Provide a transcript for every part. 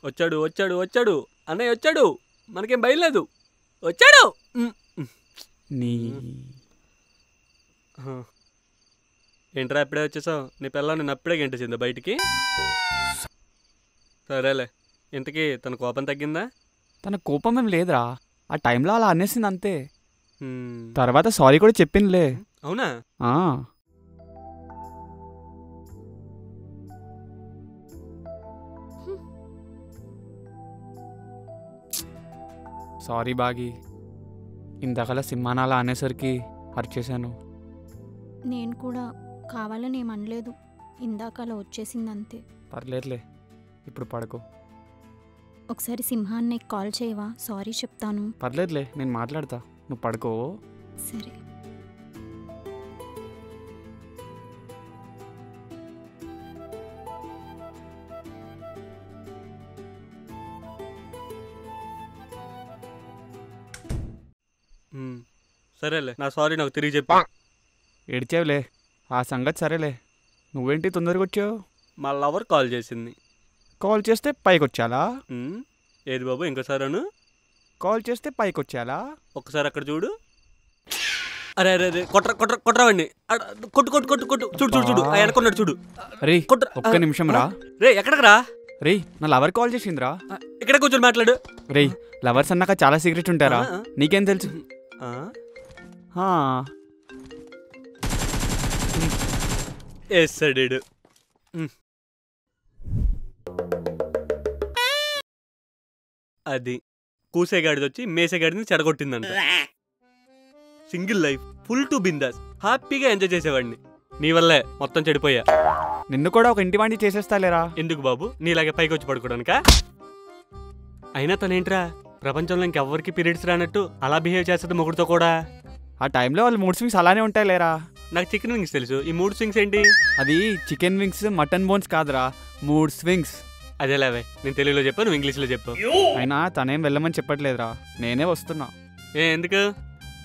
వచ్చాడు వచ్చాడు వచ్చాడు అన్నయ్య వచ్చాడు, మనకేం బయలులేదు, వచ్చాడు. నీ ఏంట్రా ఎప్పుడే వచ్చేసావు? నీ పిల్ల నేను అప్పుడే గంటేసిందా బయటికి? సరేలే, ఇంతకీ తన కోపం తగ్గిందా? తన కోపం ఏం లేదురా, ఆ టైంలో అలా అనేసింది అంతే. తర్వాత సారీ కూడా చెప్పిందిలే. అవునా? సారీ బాగి, ఇంతకలా సింహాన అలా అనేసరికి హర్ట్ చేశాను. నేను కూడా కావాలని ఏమనలేదు, ఇందాక అలా వచ్చేసింది అంతే. పర్లేదులే, ఇప్పుడు పడుకో. ఒకసారి సింహాన్ని కాల్ చేయవా? సారీ చెప్తాను. పర్లేదులే, నేను మాట్లాడతా, నువ్వు పడుకో. సరే. సరేలే, నా సారీ నాకు తిరిగి చెప్పా. ఏడ్చావులే, ఆ సంగతి సరేలే. నువ్వేంటి తొందరగా వచ్చావు? మా లవర్ కాల్ చేసింది. కాల్ చేస్తే పైకి వచ్చాలా? ఏది బాబు ఇంకోసారి అను. కాల్ చేస్తే పైకి వచ్చాలా? ఒక్కసారి అక్కడ చూడు. అరే అరే అరే, కొట్ర కొట్ర కొట్రవండి, కొట్టు కొట్టు కొట్టు కొట్టు. చూడు చూడు చూడు, అనుకున్నాడు చూడు. రే ఒక్క నిమిషం రా. రే ఎక్కడికి రా? రే నా లవర్ కాల్ చేసిందిరా. ఇక్కడ కూర్చొని మాట్లాడు. రే లవర్స్ అన్నాక చాలా సీక్రెట్స్ ఉంటారా, నీకేం తెలుసు? వేస్తాడు. అది కూసేగాడిది వచ్చి మేసేగాడిని చెడగొట్టిందంట. సింగిల్ లైఫ్, ఫుల్ టు బిందాస్, హ్యాపీగా ఎంజాయ్ చేసేవాడిని. నీ వల్లే మొత్తం చెడిపోయా. నిన్ను కూడా ఒక ఇంటి వాడిని చేసేస్తాలేరా. ఎందుకు బాబు, నీలాగే పైకి వచ్చి పడుకోవడానికా? అయినా తనేంట్రా ప్రపంచంలో ఇంకెవ్వరికి పీరియడ్స్ రానట్టు అలా బిహేవ్ చేస్తుంది మొగుడుతో కూడా. ఆ టైంలో వాళ్ళు మూడ్ స్వింగ్స్ అలానే ఉంటాయి లేరా. నాకు చికెన్ వింగ్స్ తెలుసు, ఈ మూడ్ స్వింగ్స్ ఏంటి? అది చికెన్ వింగ్స్ మటన్ బోన్స్ కాదురా, మూడ్ స్వింగ్స్. అదేలేవే, నేను తెలుగులో చెప్పాను, నువ్వు ఇంగ్లీష్లో చెప్పు. అయినా తనేం వెళ్ళమని చెప్పట్లేదురా, నేనే వస్తున్నా. ఎందుకు?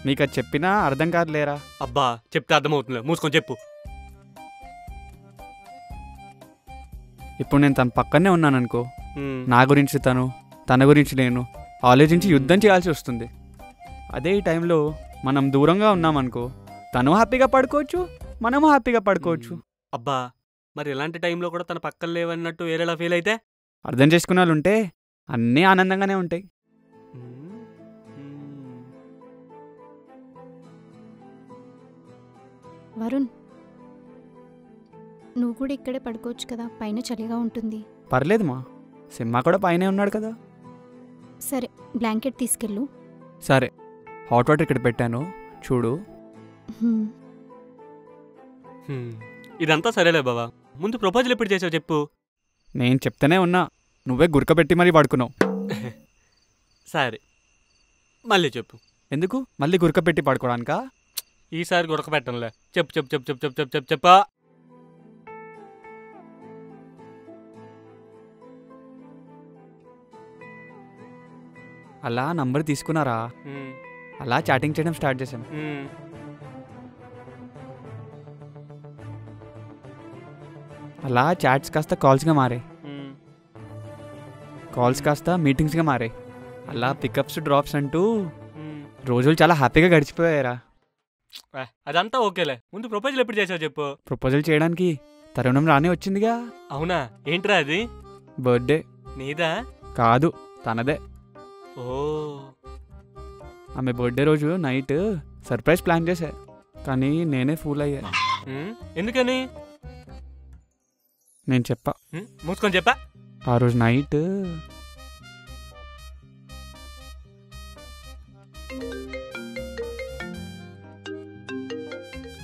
మీకు అది చెప్పినా అర్థం కాదులేరా. అబ్బా చెప్తే అర్థమవుతుంది, మూసుకొని చెప్పు. ఇప్పుడు నేను తన పక్కనే ఉన్నాననుకో, నా గురించి తను, తన గురించి నేను ఆలోచించి యుద్ధం చేయాల్సి వస్తుంది. అదే ఈ టైంలో మనం దూరంగా ఉన్నామనుకో, తను హ్యాపీగా పడుకోవచ్చు, మనము హ్యాపీగా పడుకోవచ్చు. అబ్బా మరి ఇలాంటి టైంలో కూడా తన పక్కన లేవన్నట్టు వేరేలా ఫీల్ అయితే? అర్థం చేసుకునే వాళ్ళు ఉంటే అన్నీ ఆనందంగానే ఉంటాయి. వరుణ్, నువ్వు కూడా ఇక్కడే పడుకోవచ్చు కదా, పైన చలిగా ఉంటుంది. పర్లేదు మా, సింహ కూడా పైనే ఉన్నాడు కదా. సరే బ్లాంకెట్ తీసుకెళ్ళు. సరే, హాట్ వాటర్ ఇక్కడ పెట్టాను చూడు. ఇదంతా సరేలే బావా, ముందు ప్రపోజల్ ఎప్పుడు చేసావు చెప్పు. నేను చెప్తానే ఉన్నా, నువ్వే గురకబెట్టి మరీ పడుకున్నావు. సరే మళ్ళీ చెప్పు. ఎందుకు మళ్ళీ గురకబెట్టి పడుకోవడానికా? ఈసారి గురకబెట్టంలే, చెప్పు చెప్పు చెప్పు చెప్పు చెప్పు చెప్పు చెప్పు చెప్పా. అలా నంబర్ తీసుకున్నారా, అలా చాటింగ్ చేయడం స్టార్ట్ చేశాను. అలా చాట్స్ కాస్త కాల్స్గా మారాయి, కాల్స్ కాస్త మీటింగ్స్గా మారాయి. అలా పికప్స్ డ్రాప్స్ అంటూ రోజులు చాలా హ్యాపీగా గడిచిపోయారా. అదంతా ఓకేలే, ముందు ప్రపోజల్ ఎప్పుడు చేసావు చెప్పు. ప్రపోజల్ చేయడానికి తరుణం రానే వచ్చిందిగా. అవునా? ఏంట్రా అది? బర్త్డే. నీదా? కాదు, తనదే. ఓ, ఆమె బర్త్డే రోజు నైట్ సర్ప్రైజ్ ప్లాన్ చేశా, కానీ నేనే ఫూల్ అయ్యా. ఎందుకని? నేను చెప్పా, మూసుకొని చెప్పా. ఆ రోజు నైట్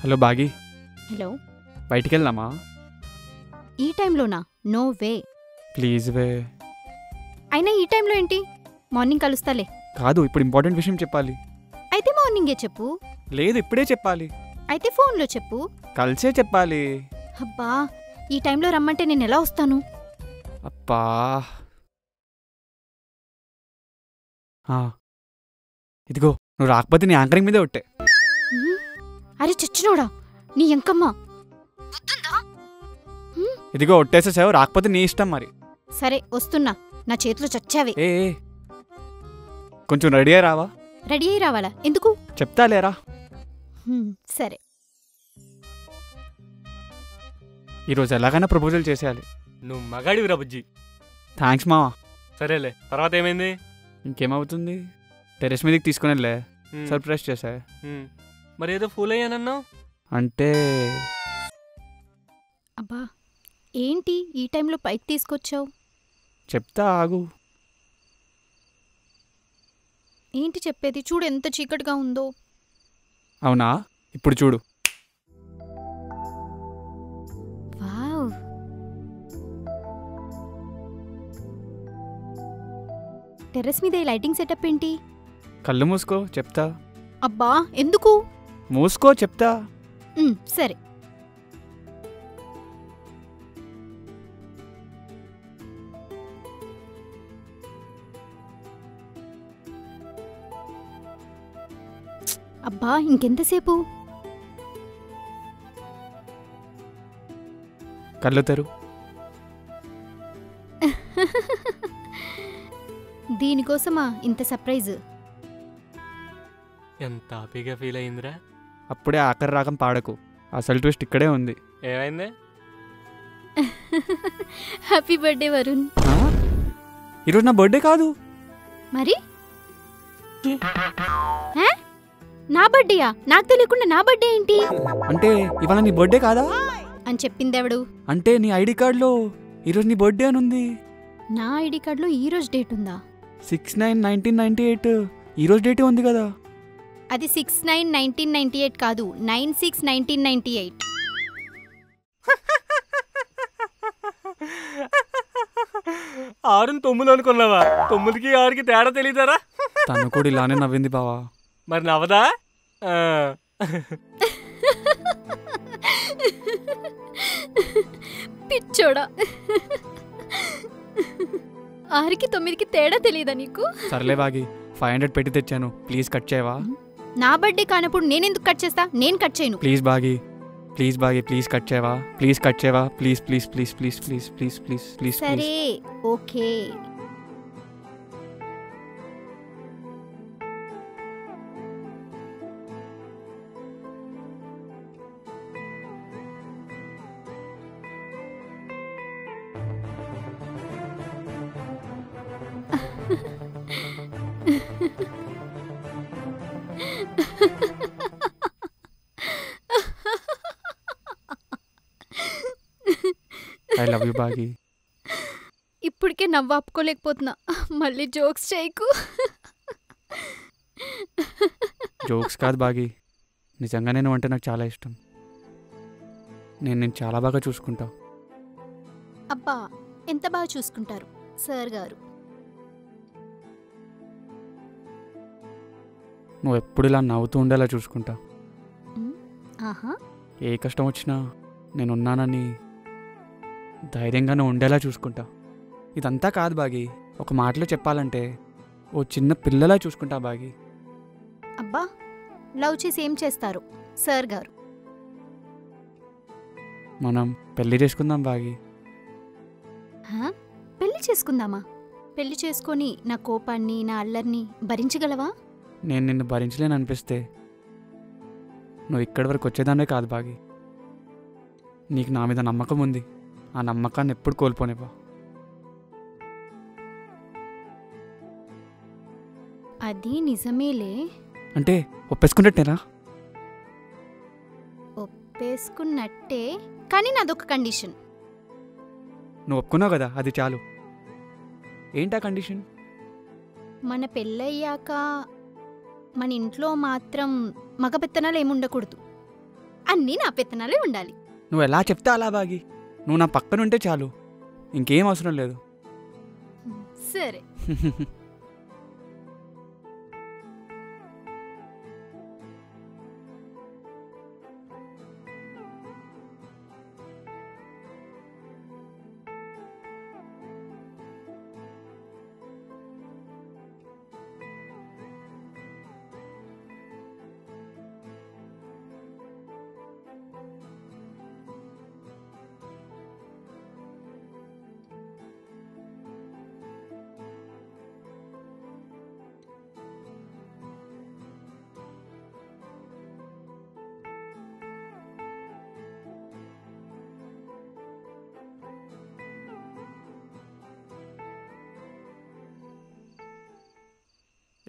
హలో బాగి. హలో, బయటికి వెళ్దామా? ఈ టైంలోనా? No way. ప్లీజ్ వే. అయినా ఈ టైంలో ఏంటి? మార్నింగ్ కలుస్తాలే. కాదు, ఇప్పుడు ఇంపార్టెంట్ విషయం చెప్పాలి. అయితే మార్నింగే చెప్పు. లేదు, ఇప్పుడే చెప్పాలి. అయితే ఫోన్లో చెప్పు. కలిసే చెప్పాలి. అబ్బా, ఈ టైంలో రమ్మంటే నేను ఎలా వస్తాను? అబ్బా, ఇదిగో నువ్వు రాకపోతే నీ యాంకరింగ్ మీదే ఒట్టే. అరే చచ్చినోడా, నీ ఎంకమ్మ. ఇదిగో ఒట్టేసేసావు, రాకపోతే నీ ఇష్టం మరి. సరే వస్తున్నా, నా చేతిలో చచ్చావే. ఏ ఏ, కొంచెం రెడీ అయ్యి రావా? రెడీ అయి రావాలా? ఎందుకు? చెప్తా లేరా. సరే. ఈరోజు ఎలాగైనా ప్రపోజల్ చేసేయాలి. నువ్వు మగాడివి రా బుజ్జి. థ్యాంక్స్ మావా. సరేలే, తర్వాత ఏమైంది? ఇంకేమవుతుంది, టెరెస్ మీదకి తీసుకుని వెళ్ళే సర్ప్రైజ్ చేశా. మరి ఏదో ఫూల్ అయ్యానన్నావు. అంటే అబ్బా ఏంటి ఈ టైంలో పైకి తీసుకొచ్చావు? చెప్తా ఆగు. ఏంటి చెప్పేది? చూడు ఎంత చీకటిగా ఉందో. అవునా, ఇప్పుడు చూడు. వావ్, టెర్రస్ మీద ఈ లైటింగ్ సెటప్ ఏంటి? కళ్ళు మూసుకో చెప్తా. అబ్బా ఎందుకు? మూసుకో చెప్తా. సరే. అబ్బా ఇంకెంతసేపు? కళ్ళు తెరు. దీనికోసమా ఇంత సర్ప్రైజ్? ఎంత హ్యాపీగా ఫీల్ అయిందిరా. అప్పుడే ఆఖరి రాగం పాడకు, అసలు ట్విస్ట్ ఇక్కడే ఉంది. ఏమైంది? Happy birthday Varun. ఈరోజు నా బర్త్డే కాదు. మరి నా బర్త్డేయా? నాకు తెలియకుండా నా బర్త్డే ఏంటి? అంటే ఇవాళ నీ బర్త్డే కాదా అని చెప్పిందెవడు? అంటే నీ ఐడి కార్డులో ఈరోజు నీ బర్త్డే అని ఉంది. నా ఐడి కార్డులో ఈరోజు డేట్ ఉందా? 6/9/1998 ఈరోజు డేటే ఉంది కదా. అది 6/9/1998 కాదు, 9/6/1998. ఆరుని 9 అనుకున్నావా? 9కి 6కి తేడా తెలియదారా? తను కూడా ఇలానే నవ్వింది బావా. మరి నవ్వదా? పిచ్చోడా, 6కి 9కి తేడా తెలియదా నీకు? సర్లే బాగి, 500 పెట్టి తెచ్చాను, ప్లీజ్ కట్ చేయవా? నా బర్త్డే కానప్పుడు నేనెందుకు కట్ చేస్తా? నేను కట్ చేయను. Please Bagi, please Bagi, please cut చేయవా? ప్లీజ్ కట్ చేయవా? Please please please please please please please please. సరే ఓకే. ఐ లవ్ యూ బాగి. ఇప్పటికే నవ్వు ఆపుకోలేకపోతున్నా, మళ్ళీ జోక్స్ చేయకు. జోక్స్ కాదు బాగి, నిజంగానే నువ్వు అంటే నాకు చాలా ఇష్టం. నేను చాలా బాగా చూసుకుంటా. అబ్బా ఎంత బాగా చూసుకుంటారు సార్ గారు. నువ్వు ఎప్పుడు ఇలా నవ్వుతూ ఉండేలా చూసుకుంటా. ఆహా, ఏ కష్టం వచ్చినా నేనున్నానని ధైర్యంగానే ఉండేలా చూసుకుంటా. ఇదంతా కాదు బాగి, ఒక మాటలో చెప్పాలంటే ఓ చిన్న పిల్లలా చూసుకుంటా బాగి. అబ్బా లవ్ చేసి ఏం చేస్తారు సార్ గారు? మనం పెళ్లి చేసుకుందాం బాగి. పెళ్లి చేసుకుందామా? పెళ్లి చేసుకొని నా కోపాన్ని, నా అల్లరిని భరించగలవా? నేను నిన్ను భరించలేను అనిపిస్తే నువ్వు ఇక్కడి వరకు వచ్చేదాన్నే కాదు బాగి. నీకు నా మీద నమ్మకం ఉంది, ఆ నమ్మకాన్ని ఎప్పుడు కోల్పోనివ్వా. అది నిజమేలే. అంటే ఒప్పేసుకున్నట్టేనా? ఒప్పేసుకున్నట్టే, కానీ నాదొక కండిషన్. నువ్వు ఒప్పుకున్నావు కదా, అది చాలు. ఏంటా కండిషన్? మన పెళ్ళయ్యాక మన ఇంట్లో మాత్రం మగ పెత్తనాలు ఏముండకూడదు, అన్నీ నా పెత్తనాలే ఉండాలి. నువ్వు ఎలా చెప్తా అలా బాగి, నువ్వు నా పక్కన ఉంటే చాలు, ఇంకేం అవసరం లేదు. సరే.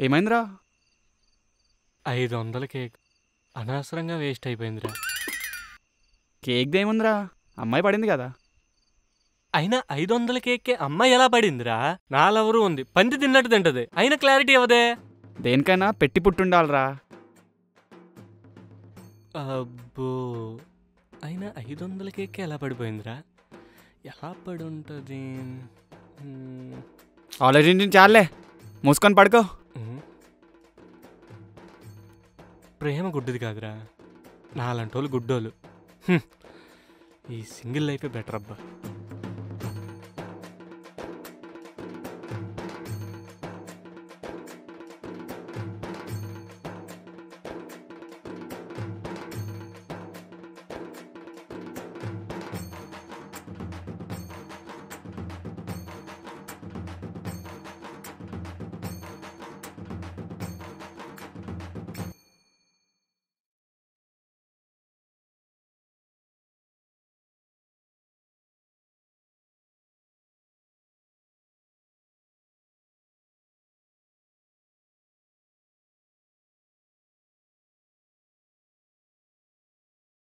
ఏమైందిరా? 500 కేక్ అనవసరంగా వేస్ట్ అయిపోయిందిరా. కేక్ దేముందిరా, అమ్మాయి పడింది కదా. అయినా 500 కేక్కే అమ్మాయి ఎలా పడిందిరా? నా లవరు ఉంది, పంది తిన్నట్టు తింటది, అయినా క్లారిటీ ఇవ్వదే. దేనికైనా పెట్టి పుట్టుండాలిరా. అబ్బో, అయినా 500 కేక్కే ఎలా పడిపోయిందిరా? ఎలా పడి ఉంటుంది? ఆలోచించి చాలే, మూసుకొని పడుకో. ప్రేమ గుడ్డిది కాదురా, నాలంటోళ్ళు గుడ్డోళ్ళు. ఈ సింగిల్ లైఫే బెటర్ అబ్బా.